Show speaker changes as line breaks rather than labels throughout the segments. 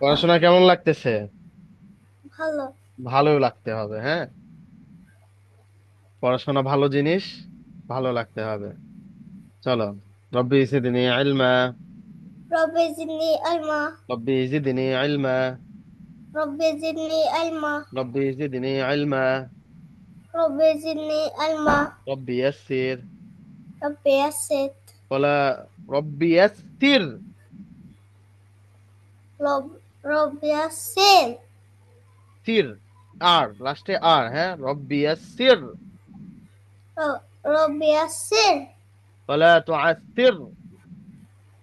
পড়াশোনা কেমন লাগতেছে?
ভালো।
ভালোই লাগতে হবে, হ্যাঁ। পড়াশোনা ভালো জিনিস, ভালো লাগতে হবে। চলো। রব্বি জিদনি ইলমা।
রব্বি জিদনি ইলমা।
রব্বি জিদনি ইলমা।
রব্বি জিদনি ইলমা।
রব্বি জিদনি ইলমা।
রব্বি জিদনি ইলমা।
রব্বি ইয়াসসির।
রব্বি ইয়াসসির।
বলা রব্বি ইয়াসসির।
রব্বি ইয়াসসির।
সির। আর লাস্টে আর, হ্যাঁ, রব্বি ইয়াসসির।
রব্বি ইয়াসসির।
বলা তুআসসির।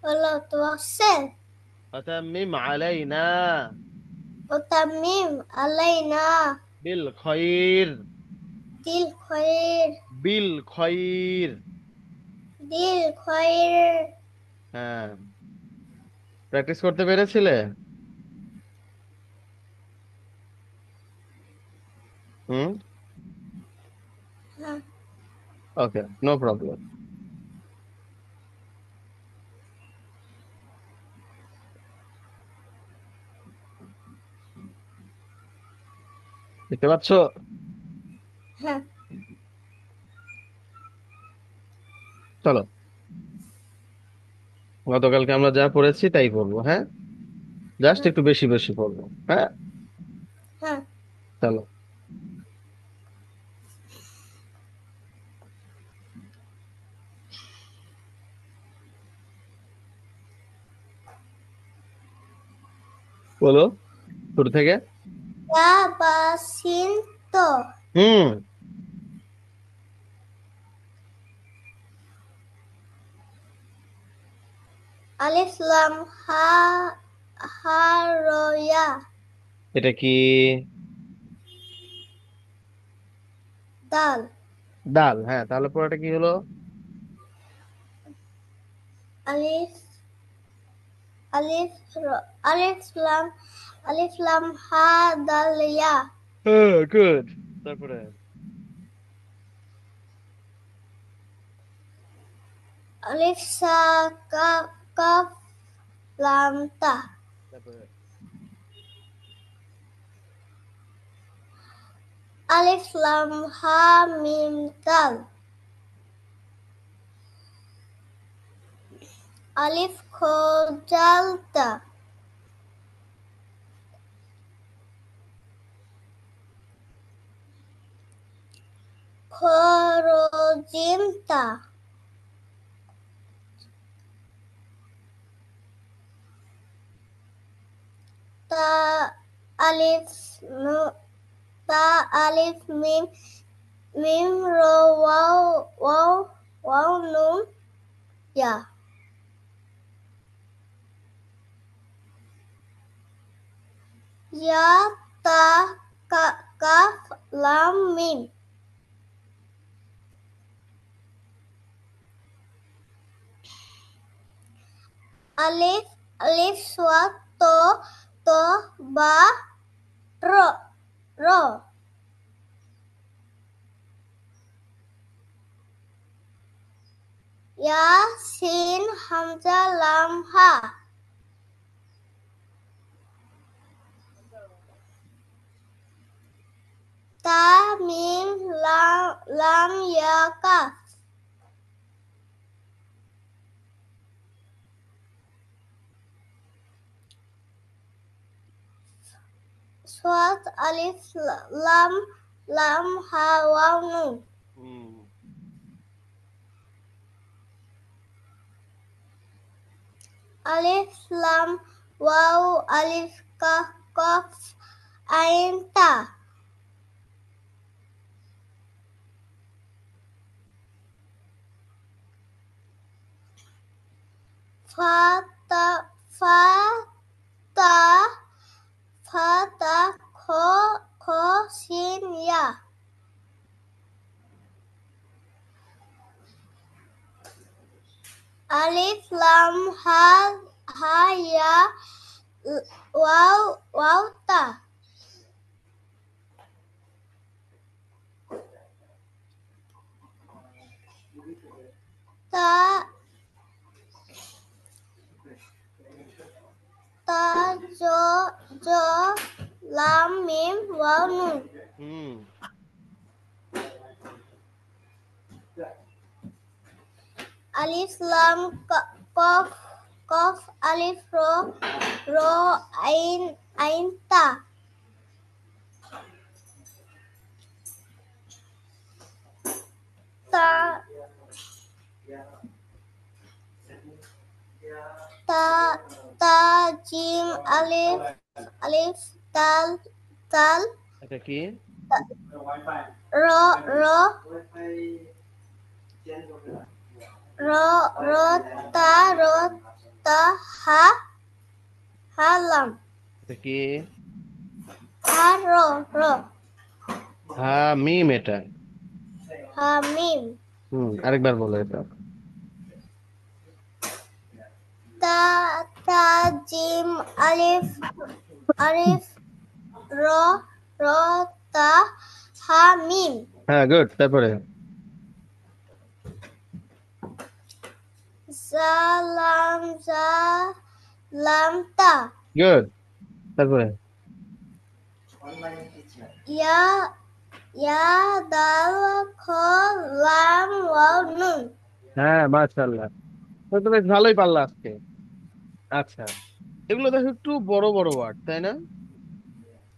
ওয়ালা তুয়াসসির।
وتمم علينا
وتمم علينا
بالخير.
بالخير.
بالخير.
بالخير.
হ্যাঁ, প্র্যাকটিস করতে পেরেছিলে? হুম।
হ্যাঁ,
ওকে, নো প্রবলেম। দেখতে পাচ্ছ?
হ্যাঁ,
চলো, গতকালকে আমরা যা পড়েছি তাই পড়বো, হ্যাঁ। জাস্ট
হ্যাঁ,
একটু বেশি বেশি পড়বো, হ্যাঁ।
হ্যাঁ।
চলো। বলো শুরু থেকে।
Ya Basinto.
হুম।
Alif Lam Ha Roya.
এটা কি?
Dal.
ডাল, হ্যাঁ, তাহলে পরেটা কি হলো?
Alif Alif Lam Ha Dal Ya.
হ্যাঁ, গুড। তারপরে?
Alif Sa Kaf Lam Ta.
তারপরে?
Alif Lam Ha Mim Dal. Alif Kho Dal Ta. Kho Ro Jim Ta. Ta Alif Ta Alif Mim Ro Wow Nun Ya. Ya Ta Kaf Lam Mim. Alif Swat To Ba Ro. Ya Sin Hamza Lam Ha. Ta Mim Lam Ya Kaf. Swat Alif Lam Ha Waw Nun.
Hmm.
Alif Lam Waw Alif Kaf Ain Ta. Fa Ta Fa Ta Fa Ta Kho Sin Ya. Alif Lam Ha Ya Waw Ta. Ta জো জো লাম মিম wow নুন
হুম
আলিফ লাম কফ কফ আলিফ র আইন আইন তা তা তা তা জিম আলিফ আলিফ তাল তাল
এটা কি
র র র র র তা হা হা লাম
এটা কি
হা র র
হ্যাঁ মিম এটা
হা মিম
আরেকবার বলো এটা
তা তা জিম আলিফ আলিফ র র তা হা মিম
হ্যাঁ গুড তারপরে
জালাম জা লাম তা
গুড তারপরে
ইয়া ইয়া দাল খ লাম ওয়াও নুন
হ্যাঁ মাশাআল্লাহ তো বেশ ভালোই পারলা আজকে আচ্ছা এগুলো দেখো একটু বড় বড় ওয়ার্ড তাই না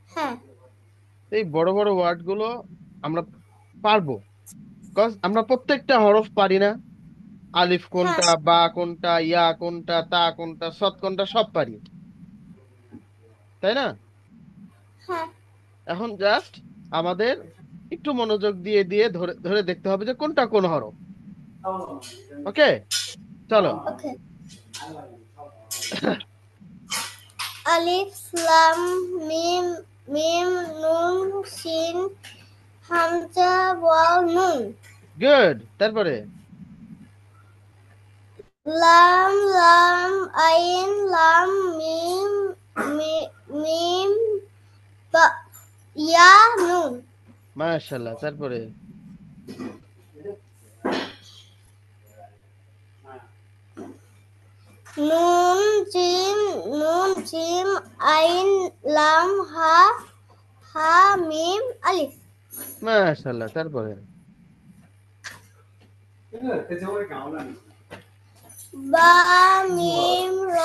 হ্যাঁ
এই বড় বড় ওয়ার্ড গুলো আমরা পারবো কজ আমরা প্রত্যেকটা হরফ পারি না আলিফ
হ্যাঁ
কোনটা বা কোনটা ইয়া কোনটা তা কোনটা সৎ কোনটা সব পারি তাই না
হ্যাঁ
এখন জাস্ট আমাদের একটু মনোযোগ দিয়ে দিয়ে ধরে ধরে দেখতে হবে যে কোনটা কোন হরফ ওকে চলো
ওকে আলিফ লাম মিম মিম নুন সিন হামজা ওয়াও নুন
গুড তারপরে
লাম লাম আইন লাম মিম মিম বা ইয়া নুন
মাশাআল্লাহ তারপরে
নুন জিম আইন লাম হা হা মিম আলিফ
মাশাআল্লাহ তারপরে
বা মিম র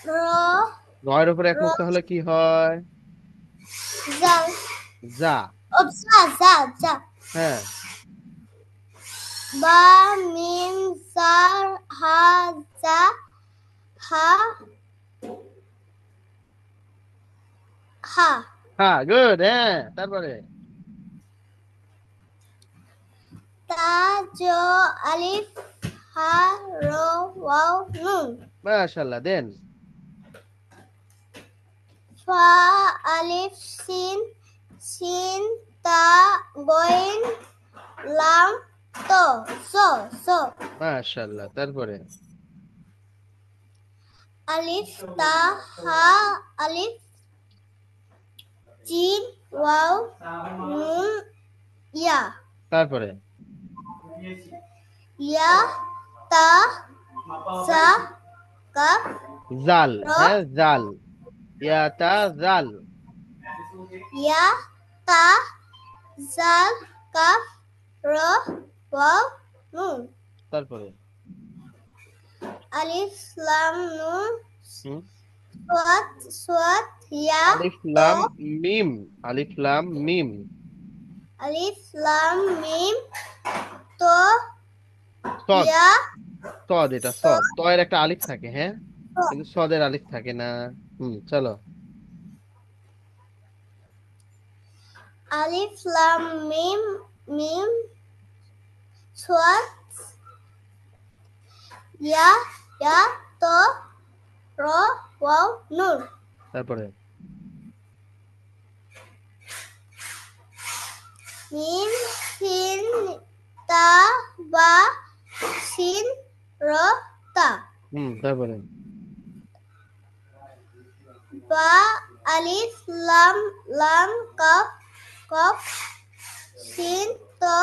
র
রয়ের উপরে এক
র
মুক্তা হলে কি হয়
জাল
যা
ও জা জা জা
হ্যাঁ
বা মিম জার হা জা হা হা
হ্যাঁ গুড হ্যাঁ তারপরে
তা জ আলিফ হা র ওয়াও নুন
মাশাআল্লাহ দেন
ফা আলিফ সিন সিন তা গইন লাম তো সো সো
মাশাআল্লাহ তারপরে
আলিফ তা হা আলিফ জিন ওয়াও নুন ইয়া
তারপরে
ইয়া তা সা কাফ
জাল
র
হ্যাঁ জাল ইয়াতা জাল
ইয়া তা জাল কাফ র ওয়াও নুন
তারপরে
আলিফ লাম নুন
হুম
সোয়াত সোয়াত ইয়া
আলিফ
তো
লাম মিম আলিফ লাম মিম
আলিফ লাম মিম তো
সদ
ইয়া
সদ এটা
তো
সদ ত এর একটা আলিফ থাকে হ্যাঁ কিন্তু সদের আলিফ থাকে না চলো
আলিফ লাম মিম মিম সোয়াত ইয়া ইয়া তো র ওয়াও নুন
তারপরে
মিম সিন তা বা সিন র তা
তারপরে
বা আলিফ লাম লাম কফ কফ সিন তো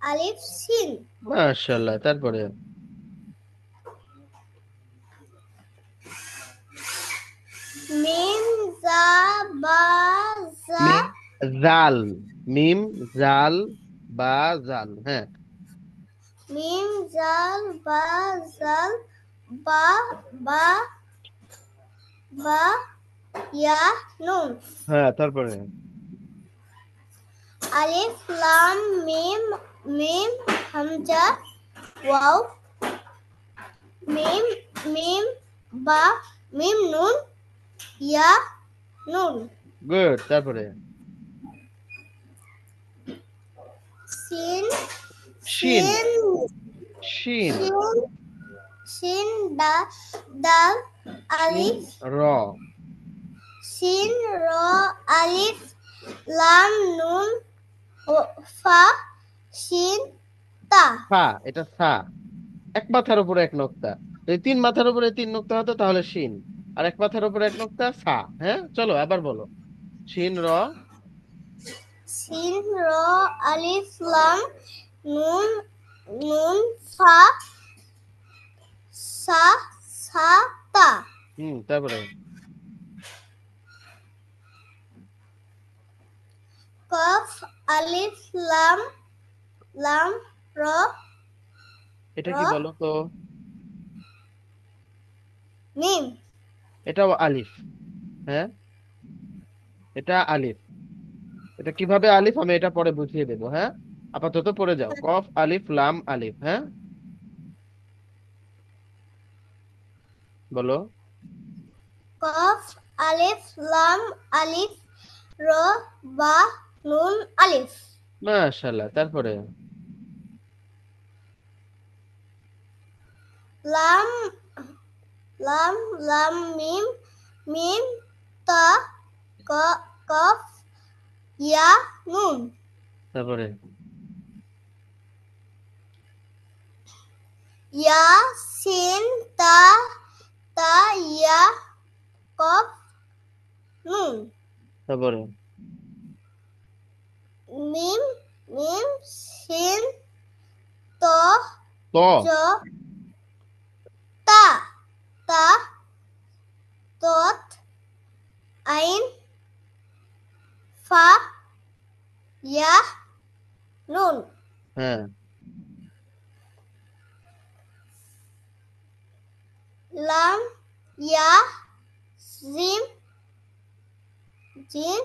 আলিফ সিন
মাশাআল্লাহ তারপরে
মিম বা জা
মিম জাল, মিম জাল বা জাল, হ্যাঁ।
মিম জাল বা জাল বা বা বা ইয়া নুন
হ্যাঁ, তারপরে
আলিফ লাম মিম মিম হামজা ওয়াও মিম মিম বা মিম নুন ইয়া নুন
গুড, তারপরে
সিন
শিন,
সিন
শিন,
সিন সিন দাল
শিন
আলিফ
র,
সিন র আলিফ লাম নুন ও ফা সিন তা
ফা, এটা সা, এক মাথার উপরে এক নোক্তা। যদি তিন মাথার উপরে তিন নোক্তা হতো তাহলে শিন, আর এক মাথার উপরে এক নোক্তা সা। হ্যাঁ, চলো আবার বলো। শিন র,
সিন র আলিফ লাম নুন নুন ফা সা সা তা
তারপরে
কফ আলিফ লাম লাম র
এটা
র
কি বলো তো?
মিম
এটাও আলিফ, হ্যাঁ, এটা আলিফ। এটা কিভাবে আলিফ আমি এটা পরে বুঝিয়ে দেবো, হ্যাঁ। আপাতত পড়ে যাও, কফ আলিফ লাম আলিফ, হ্যাঁ, বলো।
কফ আলিফ লাম আলিফ র বা নুন আলিফ
মাশাআল্লাহ, তারপরে
লাম লাম লাম মিম মিম তা কফ ইয়া নুন
তারপরে
ইয়া সিন তা তা ইয়া কফ নুন
তারপরে
মিম মিম সিন ত
ত,
জ তা তা তত আইন ফা ইয়া নুন
হ্যাঁ,
লাম ইয়া জিম জিম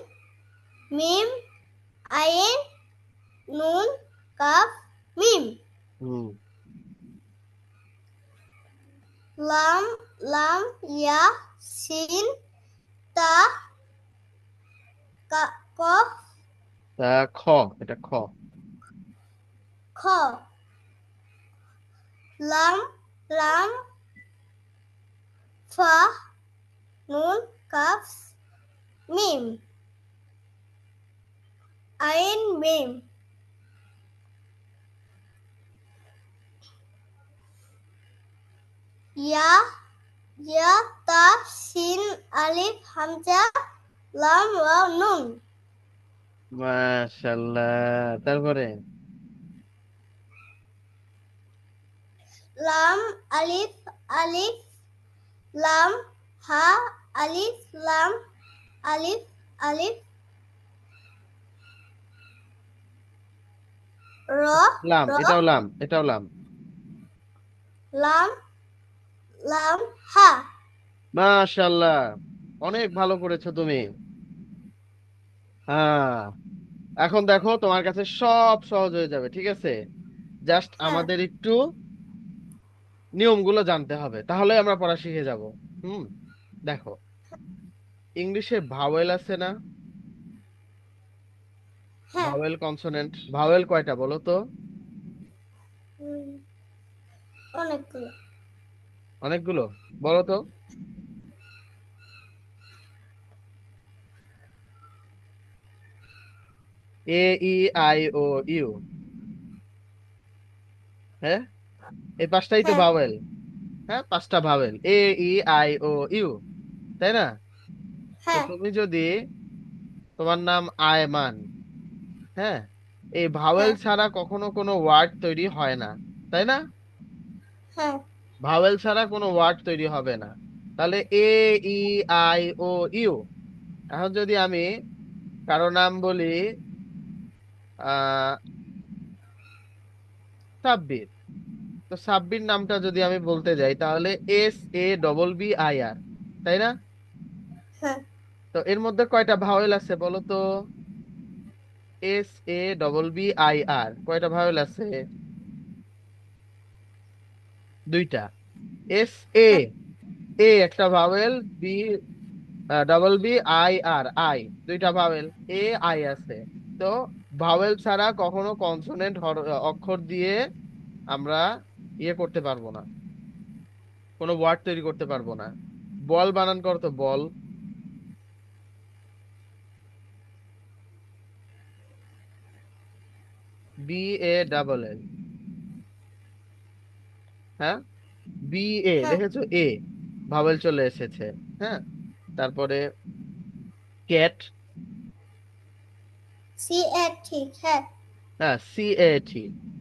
মিম আইন নুন কাফ মিম
হুম,
লাম লাম ইয়া সিন তা কফ
তা খ, এটা খ,
খ লাম লাম ফা নুন কাফ মিম আইন মিম ইয়া ইয়া তা সিন আলিফ হামজা লাম ওয়াও নুন
মাশাআল্লাহ, তারপরে
লাম আলিফ আলিফ লাম হা আলিফ লাম আলিফ আলিফ র
লাম,
র
এটাও লাম, এটাও লাম।
লাম লাম হা
মাশাআল্লাহ, অনেক ভালো করেছো তুমি। হ্যাঁ, এখন দেখো তোমার কাছে সব সহজ হয়ে যাবে, ঠিক আছে। জাস্ট
হ্যাঁ
আমাদের একটু নিয়মগুলো জানতে হবে, তাহলে আমরা পড়া শিখে যাব। হুম, দেখো, ইংলিশে ভাওয়েল আছে না?
হ্যাঁ
ভাওয়েল কনসোনেন্ট, ভাওয়েল কয়টা বলো তো?
হুম, অনেকগুলো
অনেকগুলো, বলো তো। এ, ই, আই, ও, ইউ, হ্যাঁ, এই পাঁচটাই তো
হ্যাঁ
ভাওয়েল। হ্যাঁ, পাঁচটা vowel, A, E, I, O, U, তাই না? তো
হ্যাঁ
তুমি যদি, তোমার নাম আয়মান, হ্যাঁ, এই ভাওয়েল
হ্যাঁ
ছাড়া কখনো কোনো ওয়ার্ড তৈরি হয় না, তাই না?
হ্যাঁ
ভাওয়েল ছাড়া কোনো ওয়ার্ড তৈরি হবে না। তাহলে এ, ই, আই, ও, ইউ, এখন যদি আমি কারো নাম বলি আহ সাব্বির, তো সাব্বির নামটা যদি আমি বলতে যাই তাহলে SABBIR, তাই না?
হ্যাঁ,
তো এর মধ্যে কয়টা ভাওয়েল আছে বলো তো? SABBIR কয়টা ভাওয়েল আছে? দুইটা। এস
হ্যাঁ,
এ একটা ভাওয়েল, বি BBIR আই দুইটা ভাওয়েল, আই আছে। তো ভাওয়েল ছাড়া কখনো কনসোনেন্ট অক্ষর দিয়ে আমরা ইয়ে করতে পারবো না, কোনো ওয়ার্ড তৈরি করতে পারবো না। বল বানান করতো, বল। BALL, হ্যাঁ,
হ্যাঁ।
দেখেছো? ভাওয়েল চলে এসেছে। হ্যাঁ, তারপরে ক্যাট।
CA ঠিক, হ্যাঁ।
হ্যাঁ, CAT।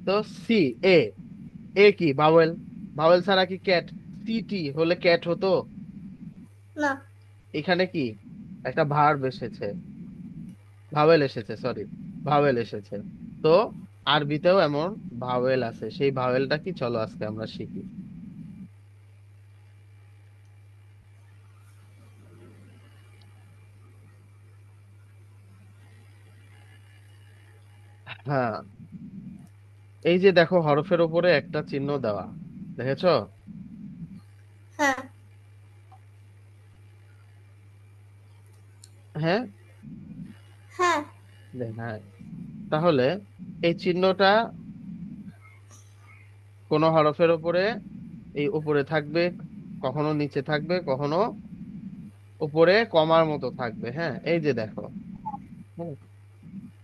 তো সি এ, কি ভাওয়েল? ভাওয়েল ছাড়া কি ক্যাট? CT হলে ক্যাট হতো?
না।
এখানে কি একটা ভার্ব এসেছে, ভাওয়েল এসেছে, সরি, ভাওয়েল এসেছে। তো আরবিতেও এমন ভাওয়েল আছে, সেই ভাওয়েলটা কি চলো আজকে আমরা শিখি। হ্যাঁ, এই যে দেখো হরফের উপরে একটা চিহ্ন দেওয়া, দেখেছো?
হ্যাঁ,
হ্যাঁ,
হ্যাঁ,
হ্যাঁ, তাহলে এই চিহ্নটা কোন হরফের উপরে, এই উপরে থাকবে, কখনো নিচে থাকবে, কখনো উপরে কমার মতো থাকবে। হ্যাঁ, এই যে দেখো। হুম,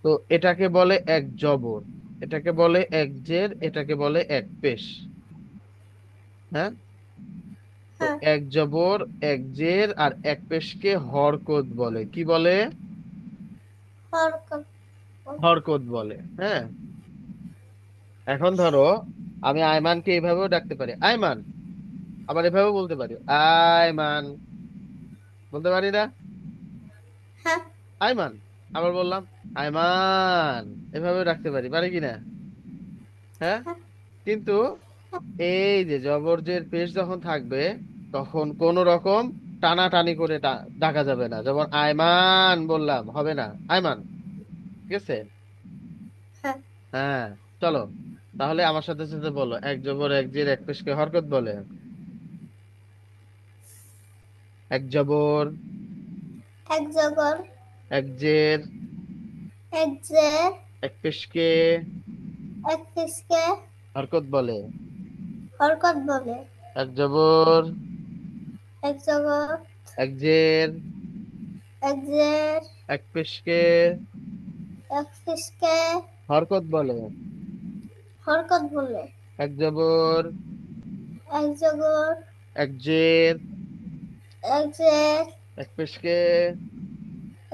তো এটাকে বলে এক জবর, এটাকে বলে এক জের, এটাকে বলে এক পেশ। হ্যাঁ, তো
হ্যাঁ।
এক জবর, এক জের আর এক পেশকে হরকত বলে। কি বলে?
হরকত।
হরকত বলে। হ্যাঁ, এখন ধরো আমি আয়মানকে এইভাবেও ডাকতে পারি, আয়মান। আবার এভাবেও বলতে পারি, আয়মান। বলতে পারি না?
হ্যাঁ,
আয়মান। আবার বললাম আয়মান, এভাবেও ডাকতে পারি, পারি কিনা? হ্যাঁ,
হ্যাঁ,
কিন্তু এই যে জবরজের পেশ যখন থাকবে তখন কোন রকম টানাটানি করে ডাকা যাবে না। যেমন আয়মান বললাম, হবে না, আয়মান। ঠিক আছে?
হ্যাঁ।
হ্যাঁ, চলো তাহলে আমার সাথে সাথে বলো, এক জবর এক জের এক পেশকে হরকত বলে। এক জবর,
এক জবর,
এক জের,
এক জে,
এক পেশকে
এক ফিসকে
হরকত বলে।
হরকত বলে।
এক জবর,
এক জবর,
এক জের,
এক জের,
এক পেশকে
এক ফিসকে
হরকত বলে।
হরকত বলে।
এক জবর,
এক জবর,
এক জের,
এক জের,
এক পেশকে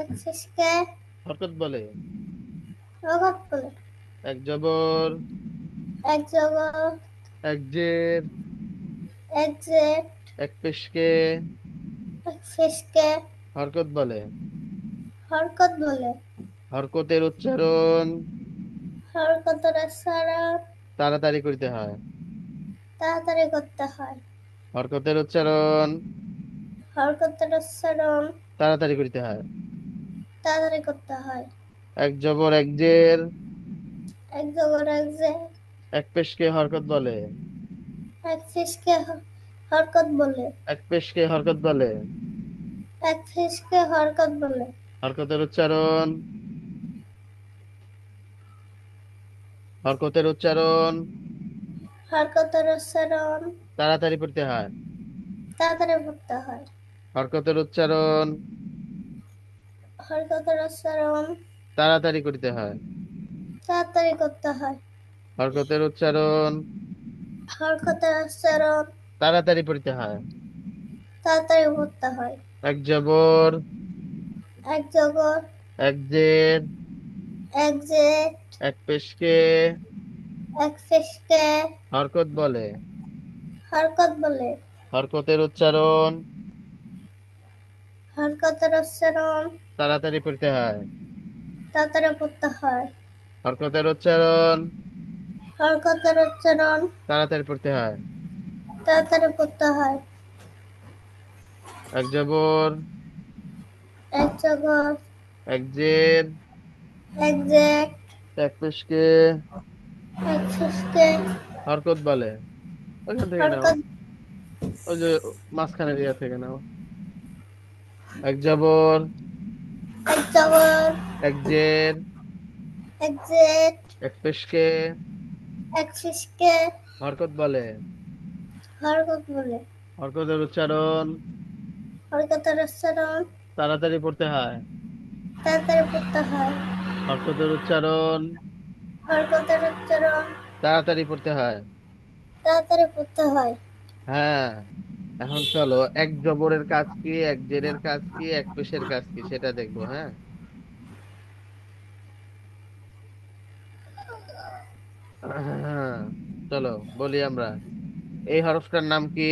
এক ফিসকে
হরকত বলে।
হরকত বলে।
এক জবর,
এক জবর,
এক জের,
এক জের,
এক পেশকে
এক ফিসকে
হরকত বলে।
হরকত বলে।
হরকতের উচ্চারণ
হরকতের উচ্চারণ
তাড়াতাড়ি করতে হয়।
তাড়াতাড়ি করতে হয়।
হরকতের উচ্চারণ
হরকতের উচ্চারণ
তাড়াতাড়ি করতে হয়।
তাড়াতাড়ি করতে হয়।
এক জবর, এক জের,
এক জবর, এক জের,
এক পেশকে হরকত বলে।
এক ফিসকে হরকত বলে।
এক পেশকে হরকত বলে।
এক ফিসকে হরকত বলে।
হরকতের উচ্চারণ, হরকতের উচ্চারণ
হরকতের উচ্চারণ
তাড়াতাড়ি করতে হয়।
তাড়াতাড়ি করতে হয়।
হরকতের উচ্চারণ
হরকতের উচ্চারণ
তাড়াতাড়ি করতে হয়।
তাড়াতাড়ি করতে হয়।
হরকতের উচ্চারণ
হরকতের উচ্চারণ
তাড়াতাড়ি পড়তে হয়।
তাড়াতাড়ি করতে হয়।
এক জবর,
এক জবর,
এক জের,
এক জের,
এক পেশকে
এক ফিসকে
হরকত বলে।
হরকত বলে।
হরকতের উচ্চারণ
হরকতের উচ্চারণ
তাড়াতাড়ি পড়তে হয়।
তাড়াতাড়ি পড়তে হয়।
হরকতের উচ্চারণ
হরকতের উচ্চারণ
তাড়াতাড়ি পড়তে হয়।
তাড়াতাড়ি পড়তে হয়।
এক জবর,
এক জগৎ
এক জের,
এক জ্যাক
এক পেশকে
এক সুস্কে
হরকত বলে। ওইখান থেকে নাও,
হরকত
ওই যে মাঝখানে দিয়া থেকে নাও। এক জবর,
এক জগৎ
এক জের,
এক জেট
এক পেশকে
এক সুস্কে
হরকত বলে।
হরকত বলে।
হরকতের উচ্চারণ
হরকতের উচ্চারণ
তাড়াতাড়ি পড়তে হয়।
তাড়াতাড়ি পড়তে হয়।
হরকতের উচ্চারণ
হরকতের উচ্চারণ
তাড়াতাড়ি পড়তে হয়।
তাড়াতাড়ি পড়তে হয়।
হ্যাঁ, এখন চলো এক জবরের কাজ কি, এক জেরের কাজ কি, এক পেশের কাজ কি সেটা দেখবো। হ্যাঁ, চলো বলি আমরা। এই হরফটার নাম কি?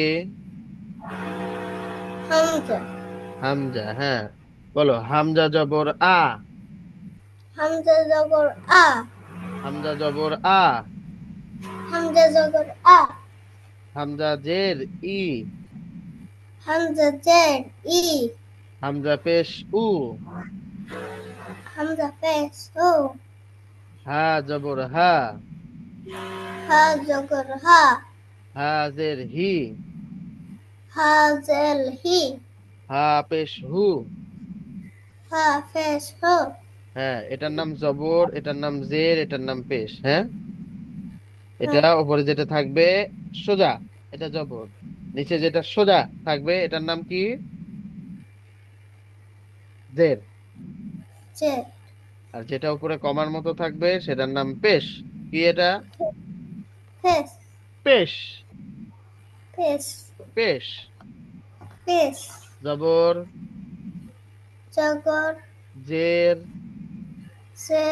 হামজা
হামজা। হ্যাঁ, বলো হামজা জবর আ।
হামজা জবর আ
হামজা জবর আ।
হামজা জবর আ
হামজা জের ই।
হামজা জেড ই
হামজা পেশ উ।
হামজা পেশ ও
হা জবর হা।
হা জবর হা
হা জের হি।
হা জেল হি
হা পেশ হু।
হা পেশ হো
হ্যাঁ, এটার নাম জবর, এটার নাম জের, এটার নাম পেশ। হ্যাঁ,
হা
এটা উপরে যেটা থাকবে সোজা, এটা জবর। নিচে যেটা সোজা থাকবে এটার নাম কি? জের।
জেড
আর যেটা উপরে কমার মতো থাকবে সেটার নাম পেশ। কি এটা?
পেশ
পেশ।
পেশ
পেশ।
পেশ
জবর
জগর
জের
সে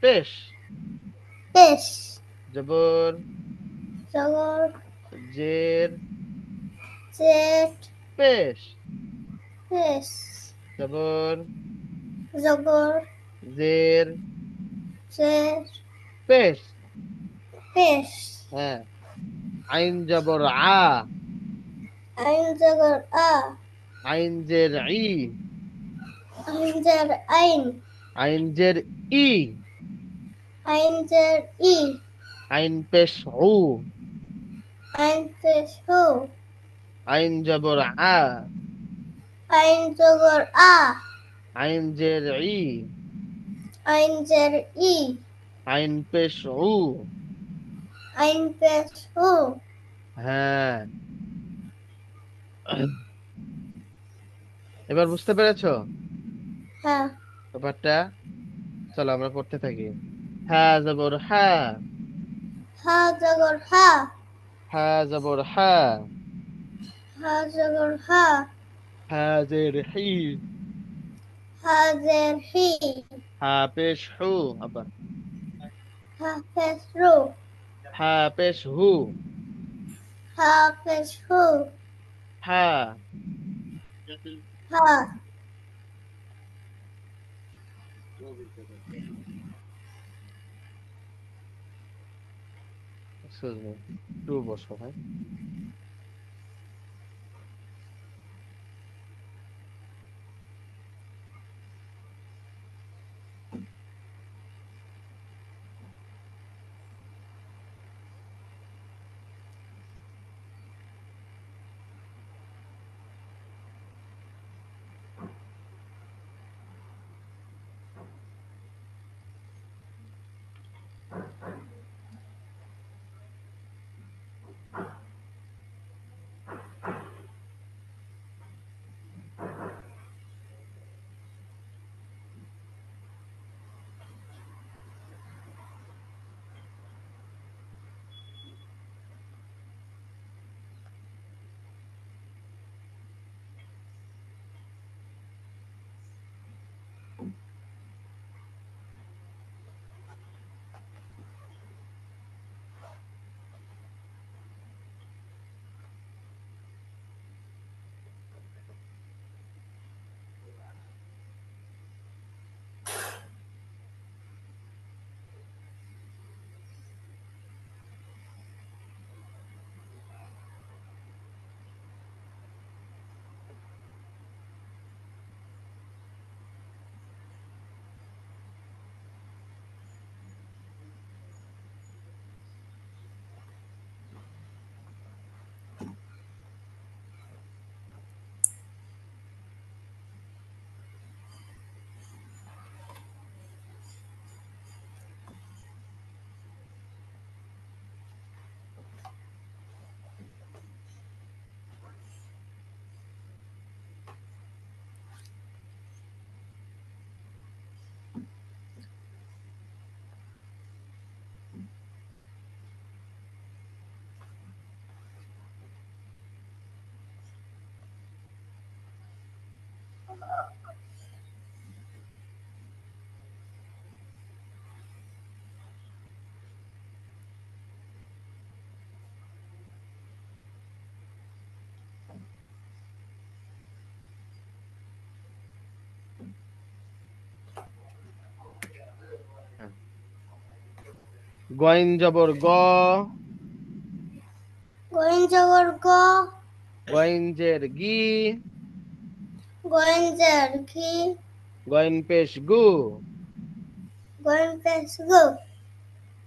পেশ।
পেশ
জবর
জগর
জের
জেড
পেশ।
পেশ
জবর
জগর
জের
জেড
পেশ।
পেশ
হ্যাঁ, আইন জবর আ।
আইন জগর আ
আইন জের ই।
আইন জের আইন
আইন জের ই।
আইন জের ই
আইন পেশ উ।
আইন পেশ হো
আইন জবর আ।
আইন জগর আ
আইন জের ই।
আইন জের ই
আইন পেশ উ।
আইন পেশ হো
হ্যাঁ, এবার বুঝতে পেরেছো
হ্যাঁ
ব্যাপারটা? চলো আমরা পড়তে থাকি। হ্যাঁ জবর হ্যাঁ।
হা জগর হা
হ্যাঁ জবর হ্যাঁ।
হা জগর হা
হ্যাঁ জের হি।
হা জের হি
হ্যাঁ পেশ হু। আবার
হা পেশ রো
হ্যাঁ পেশ হু।
হা পেশ হো
হ্যাঁ
হা
এক্সকিউজ মি, একটু বসো ভাই। গইন জবর গ,
গঞ্জগর গ,
গইনজের গি,
গঞ্জের ঘি,
গইন পেশ গু,
গঞ্জের গু,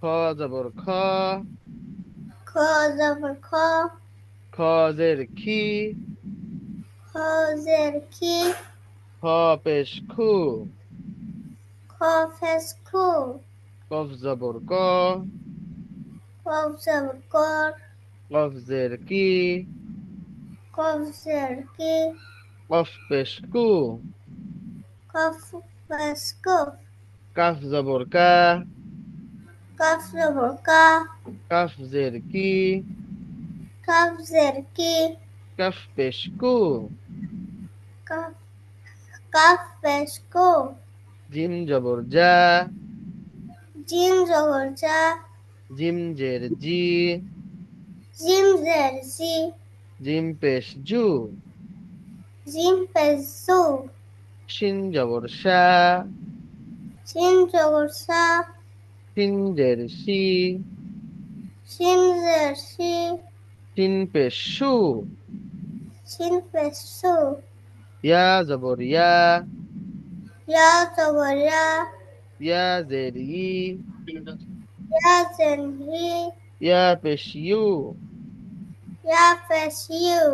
খ জবর খ,
খ জবর খ,
খজের খি,
খজের খি,
খ পেশ খু,
খ ফেস খু,
কফ জবর ক,
কফ জবর কর,
কফজের কি,
কফজের কি,
কফ পেশ কু,
কফ ফেস কু,
কাফ জবর কা,
কফ জবর কা,
কাফজের কি,
কফজের কি,
কাফ পেশ কু,
কফ কফ ফেস কু,
জিম জবর যা,
জিম জবর জা,
জিম জের জি,
জিম জের জি,
জিম পেশ জু,
জিম ফেস জু,
শিন জবর শা,
শিন জবর সা,
শিন জের শি,
শিন জের শি,
শিন পেশ শু,
শিন ফেস সু,
ইয়া জবর ইয়া,
ইয়া জবর ইয়া,
ইয়া জের ই,
ইয়া জেন হি,
ইয়া পেশ ইউ,
ইয়া ফেস ইউ,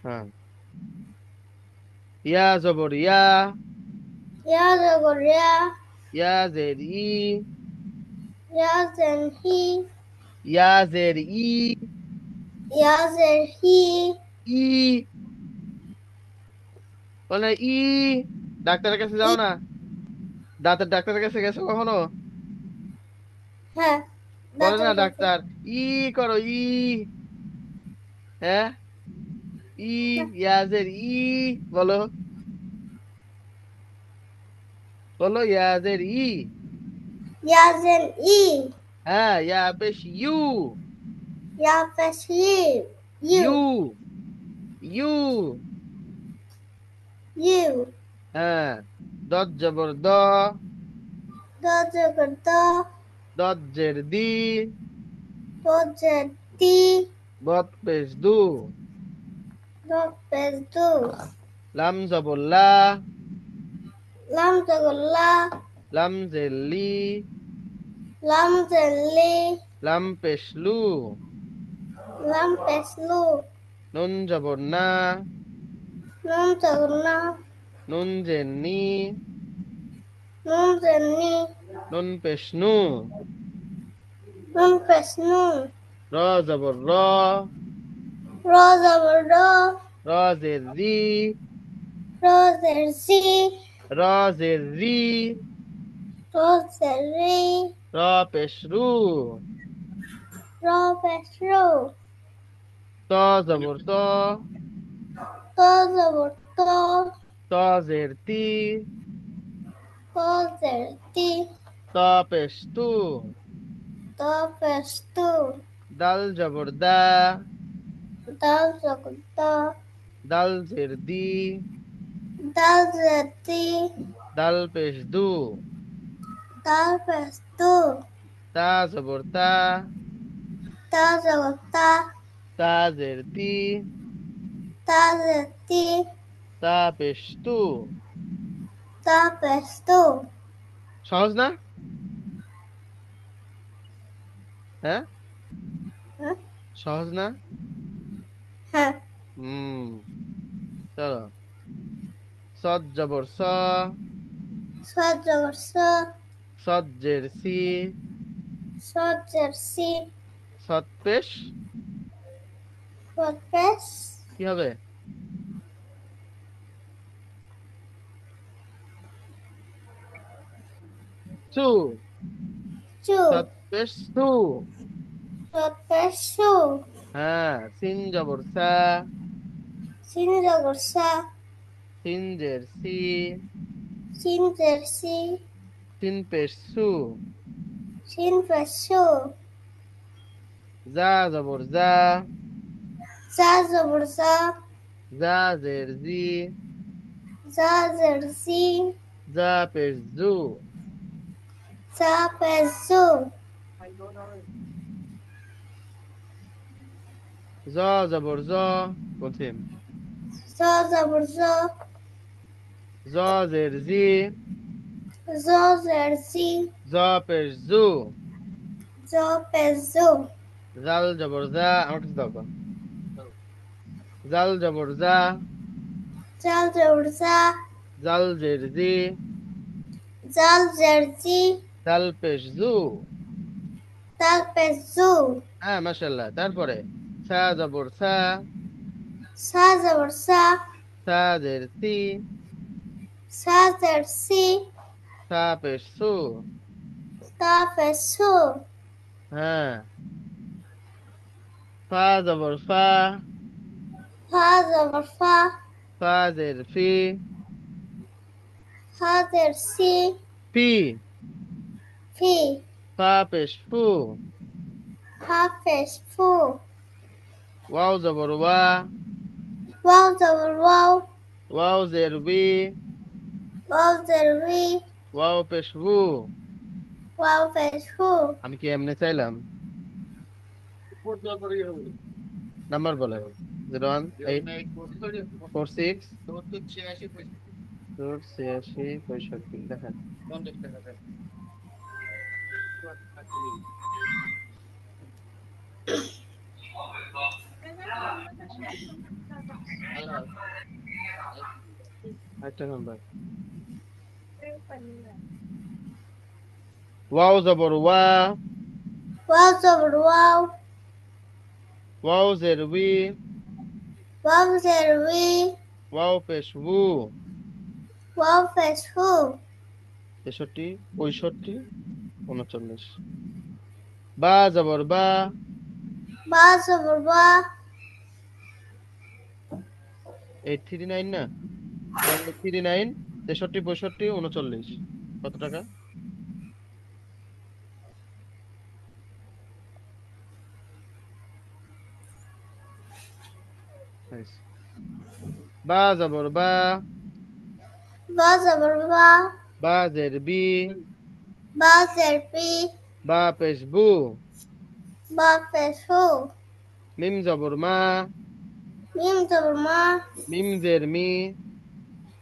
হ্যাঁ, ইয়া জবর ইয়া,
ইয়া জবর ইয়া,
ইয়া জের ই,
ইয়া জেন হি,
ইয়া জের ই,
ইয়া জের হি,
ই, বলে ই, ডাক্তারের কাছে
ই,
যাও না, দাঁতের ডাক্তারের কাছে গেছো কখনো?
হ্যাঁ,
বলে না
দাঁতের কাছে,
ডাক্তার, ই করো ই, হ্যাঁ, ই, ইয়াজের ই, বলো, বলো ইয়াজের ই,
ইয়া জেন ই,
হ্যাঁ, ইয়া পেশ ইউ,
ইয়া ফেস ইউ, ইউ,
ইউ, ইউ,
ইউ,
হ্যাঁ, দত জবর দ,
দ জবর দ,
দত জের দি,
দ জের দি,
বত পেশ দু,
দ ফেস দু,
লাম জবর লা,
লাম জবর লা,
লাম জের লি,
লাম জের লি,
লাম পেশ লু,
লাম ফেস লু,
নুন জবর না,
নুন জবর না,
নুন জের নি,
নুন জের নি,
নুন পেশ নু।
নুন পেশ নু,
র জবর র।
র জবর র,
র জের রি।
র জের জি,
র জের রি।
র জের রি,
র পেশ রু।
র পেশ রু,
ত জবর ত।
ত জবর ত,
ত জের তি।
ত জের তি,
ত পেশ তু।
ত পেশ তু,
দাল জবর দা।
দাল জবর দা,
দাল জের দি।
দাল জের দি,
দাল পেশ দু।
দাল পেশ দু,
তা জবর তা।
তা জবর তা,
তা জের তি।
তা জের তি,
তা পেশ তু।
তা পেশ তু।
সহজ না? হ্যাঁ,
হ্যাঁ,
সহজ না?
হ্যাঁ,
হুম, চলো। সদ জবর স।
স জবর স,
সদ জের সি।
স জের সি,
সদ পেশ
স পেশ
কি হবে? সু।
চু,
সদ পেশ সু।
স পেশ সু,
হ্যাঁ, সিন জবর সা।
সিন জবর সা,
সিন জের সি।
সিন জের সি,
সিন পেশ সু।
সিন পেশ সু,
জা জবর জা।
জা জবর জা,
জা জের জি।
জা জের জি,
জা পেশ জু।
জা পেশ জু,
জ জবর জ। কঠিন।
জ জবর জ,
জ জের জি।
জ জের জি,
জ পেশ জু।
জ পেশ জু,
জাল জবর জা। আমার কাছে দাও তো। জাল জবর জা।
জাল জবর জা,
জাল জের জি।
জাল জের জি,
জাল পেশ জু।
তাল পেশ জু,
হ্যাঁ, মাশাআল্লাহ। তারপরে সা জবর সা।
সা জবর সা,
সা জের সি।
সা জের সি,
সা পেশ সু।
তা পেশ সু,
হ্যাঁ, ফা জবর ফা।
ফা জবর ফা,
ফা জের ফি।
ফা জের সি,
ফি।
ফি,
ফা পেশ ফু।
ফা পেশ ফু,
ওয়াও জবর ওয়া।
ওয়াও জবর ওয়াও,
ওয়াও জের উই।
ওয়াও জের উই,
ওয়াও পেশ উ।
ওয়াও পেশ হু,
আমি কি এমনি চাইলাম? নাম্বার বলে 01846 দেখেন। একটা নাম্বার। ওয়াও জবর ওয়া।
ওয়াও জবর ওয়াও,
ওয়াও জের উই।
ওয়াও জের উই,
ওয়াও পেশ উ।
ওয়াও পেশ হু,
63 65 39। বা জবর বা।
বা জবর বা,
839 না? 839 63 65 39। কত টাকা? Nice. বা জবর বা।
বা জবর বা,
বা জের বি।
বা জের পি,
বা পেশ বু।
বা পেশ হু,
মিম জবর মা।
মিম জবর মা,
মিম জের মি।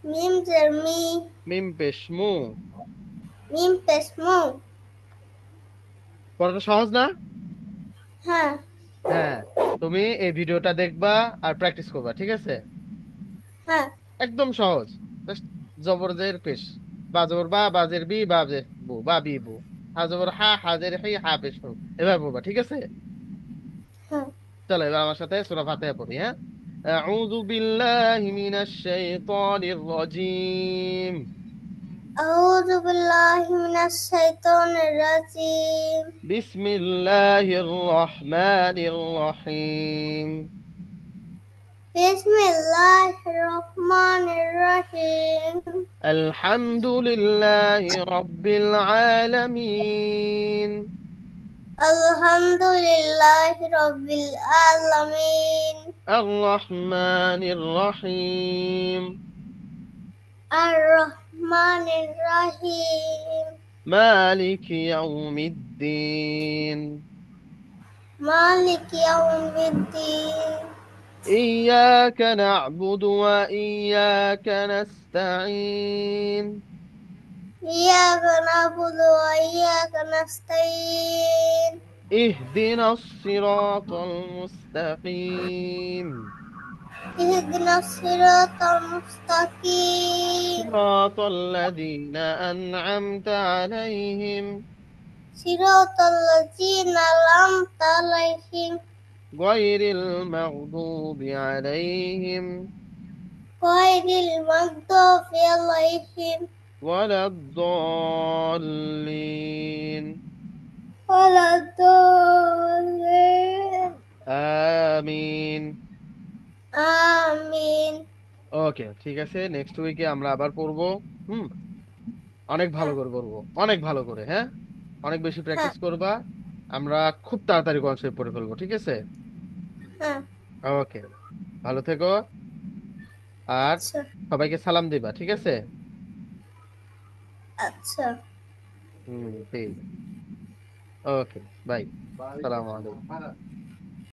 মিম জের মি,
মিম পেশ মু।
মিম পেশ মু।
পড়াটা সহজ না?
হ্যাঁ,
হ্যাঁ, তুমি এই ভিডিওটা দেখবা আর প্র্যাকটিস করবা, ঠিক আছে?
হ্যাঁ,
একদম সহজ। জাস্ট জবর জের পেশ, বাজর বা বাজের বি বাজের বু বা বি বু, হাজর হা হাজের হি হা পেশ হু। এবার পড়বা, ঠিক আছে?
হ্যাঁ।
চলো এবার আমার সাথে সূরা ফাতিহা পড়ি, হ্যাঁ। আউযু বিল্লাহি মিনাশ শাইতানির রাজীম।
أعوذ بالله من الشيطان الرجيم.
বিসমিল্লাহির রহমানির রহিম।
بسم الله الرحمن الرحيم.
আলহামদুলিল্লাহি রাব্বিল আলামিন।
الحمد لله رب العالمين.
আর রহমানির রহিম।
الرحمن الرحيم.
মালিকি ইয়াউমিদ্দিন।
مالك يوم الدين.
إياك نعبد وإياك نستعين.
إياك نعبد وإياك نستعين.
اهدنا الصراط المستقيم.
اهدنا الصراط المستقيم.
صراط الذين أنعمت عليهم
صراط الذين أنعمت عليهم
غير المغضوب عليهم
غير المغضوب عليهم
ولا الضالين.
ولا الضالين.
آمين.
آمين.
ওকে, ঠিক আছে, নেক্সট উইকে আমরা আবার পড়বো। হুম, অনেক ভালো করে করবো, অনেক ভালো করে, হ্যাঁ। অনেক বেশি
হ্যাঁ।
প্র্যাকটিস করবা। আমরা খুব তাড়াতাড়ি কনসেপ্ট পড়ে ফেলবো, ঠিক আছে?
হ্যাঁ।
ওকে, ভালো থেকো। আর
আচ্ছা।
সবাইকে সালাম দিবা, ঠিক আছে?
আচ্ছা।
হুম, ঠিক। ওকে, বাই। সালাম আলাইকুম।